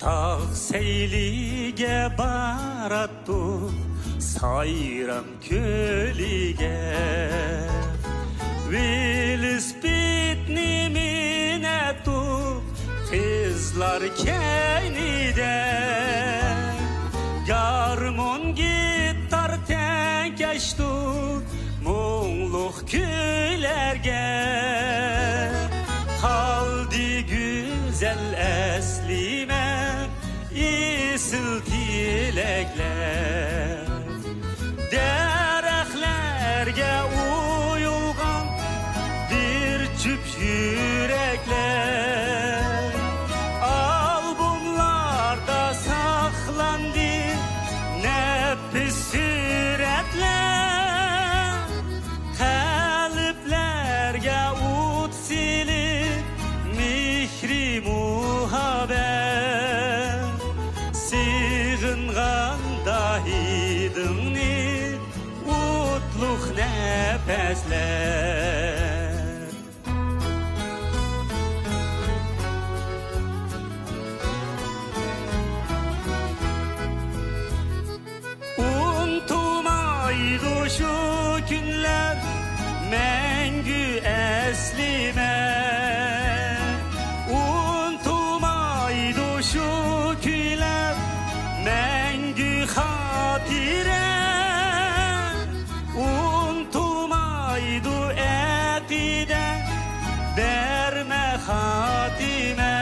Tağ seylige barattu sayram kölige Vilis bitni minetu kızlar kenide Garmon gitar tenkeştu Munluk külerge Haldi güzel eslime İsil dilekler Dereklerge uyulgan Bir çüp yürekler Albumlarda saklandı Nefis suretler Kalplerge ut silip Mihri muhabbet Sığıngan dahidini Utluk nefesler Unutmaydı şu günler Mengü eslime Unutmaydı şu günler Mengü hatire Unutmaydı etide Verme hatime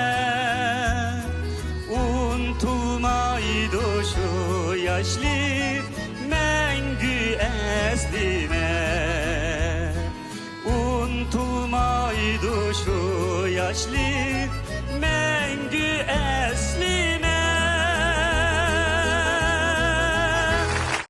Unutmaydı şu yaşlı Mengü eslime Unutmaydı şu yaşlı Mengü eslime